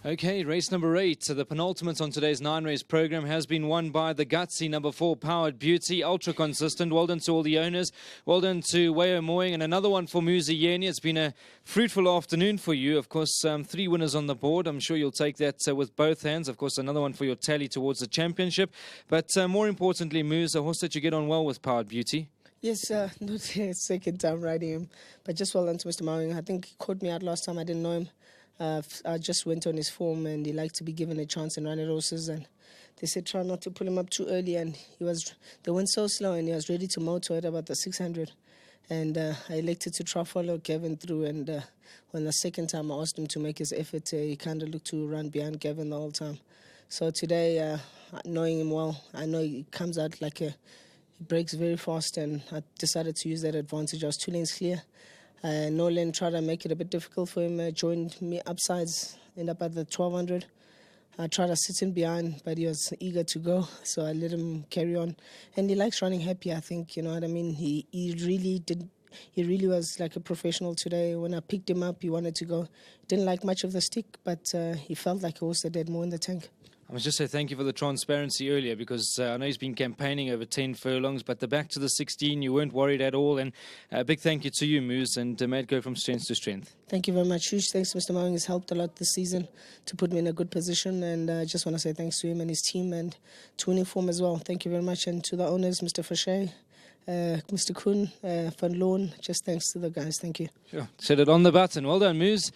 Okay, race number 8, the penultimate on today's 9-race program, has been won by the gutsy number 4, Powered Beauty, ultra consistent. Well done to all the owners. Well done to VAAL Moying, and another one for Muzi Yeni. It's been a fruitful afternoon for you. Of course, 3 winners on the board. I'm sure you'll take that with both hands. Of course, another one for your tally towards the championship. But more importantly, Muz, a horse that you get on well with, Powered Beauty. Yes, not the second time riding him, but just well done to Mr. Mowing. I think he caught me out last time. I didn't know him. I just went on his form, and he liked to be given a chance and run at horses. And they said try not to pull him up too early, and they went so slow, and he was ready to motor at about the 600. And I elected to try follow Gavin through. And when the second time I asked him to make his effort, he kind of looked to run behind Gavin the whole time. So today, knowing him well, I know he comes out like he breaks very fast, and I decided to use that advantage. I was 2 lanes clear. Nolan tried to make it a bit difficult for him, joined me upsides, ended up at the 1200. I tried to sit in behind, but he was eager to go, so I let him carry on. And he likes running happy, I think, you know what I mean? He really was like a professional today. When I picked him up, he wanted to go. Didn't like much of the stick, but he felt like a horse that had more in the tank. I must just say thank you for the transparency earlier, because I know he's been campaigning over 10 furlongs, but the back to the 16, you weren't worried at all. And a big thank you to you, Muz, and may it go from strength to strength. Thank you very much. Huge thanks to Mr. Mowing. He's helped a lot this season to put me in a good position, and I just want to say thanks to him and his team, and to Uniform as well. Thank you very much. And to the owners, Mr. Fashay, Mr. Kuhn, Van Loon, just thanks to the guys. Thank you. Sure. Set it on the button. Well done, Muz.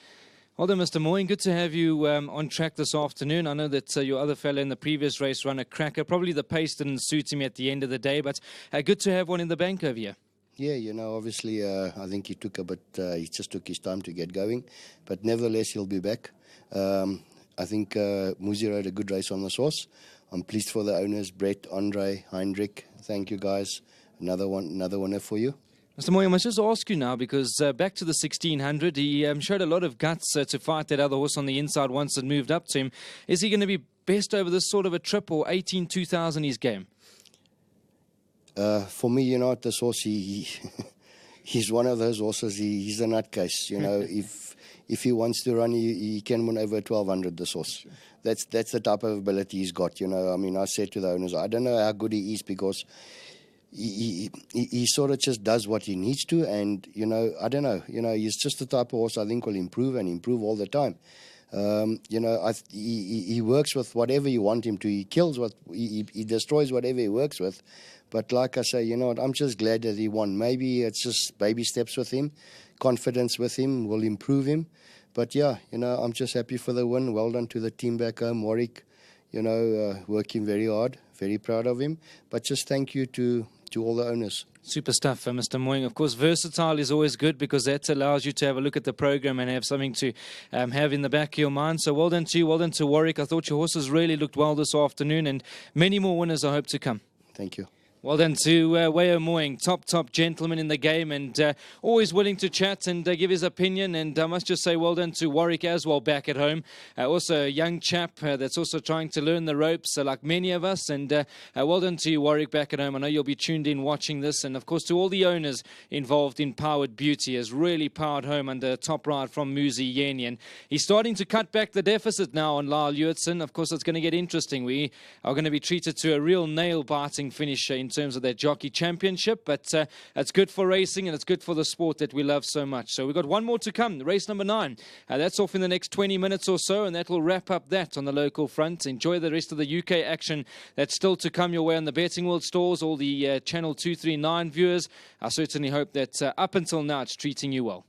Well done, Mr. Moying. Good to have you on track this afternoon. I know that your other fella in the previous race ran a cracker. Probably the pace didn't suit him at the end of the day, but good to have one in the bank over here. Yeah, you know, obviously I think he took a bit, he just took his time to get going. But nevertheless, he'll be back. I think Muzi rode a good race on this horse. I'm pleased for the owners, Brett, Andre, Heinrich. Thank you, guys. Another winner for you. Mr. Moy, I must just ask you now, because back to the 1600, he showed a lot of guts to fight that other horse on the inside once it moved up to him. Is he going to be best over this sort of a trip, or 18-2000 his game? For me, you know, this horse, he's one of those horses. He's a nutcase. You know, if he wants to run, he can win over 1200. This horse, sure. That's the type of ability he's got. You know, I mean, I said to the owners, I don't know how good he is, because he sort of just does what he needs to, and you know, I don't know, you know, he's just the type of horse I think will improve all the time. You know, he works with whatever you want him to. He kills he destroys whatever he works with. But like I say, you know what, I'm just glad that he won. Maybe it's just baby steps with him. Confidence with him will improve him. But yeah, you know, I'm just happy for the win. Well done to the team back home, Warwick. You know, working very hard. Very proud of him. But just thank you to all the owners. Super stuff, Mr. Moying. Of course, versatile is always good, because that allows you to have a look at the program and have something to have in the back of your mind. So well done to you, well done to Warwick. I thought your horses really looked well this afternoon, and many more winners I hope to come. Thank you. Well done to VAAL Moying, top gentleman in the game, and always willing to chat and give his opinion. And I must just say well done to Warwick as well back at home. Also a young chap that's also trying to learn the ropes like many of us. And well done to you, Warwick, back at home. I know you'll be tuned in watching this. And of course to all the owners involved in Powered Beauty, has really powered home under top ride from Muzi Yeni. And he's starting to cut back the deficit now on Lyle Hewitson. Of course, it's going to get interesting. We are going to be treated to a real nail-biting finish in terms of that jockey championship, but it's good for racing, and it's good for the sport that we love so much. So we've got one more to come, race number 9. That's off in the next 20 minutes or so, and that will wrap up that on the local front. Enjoy the rest of the UK action that's still to come your way on the Betting World stores, all the Channel 239 viewers. I certainly hope that up until now it's treating you well.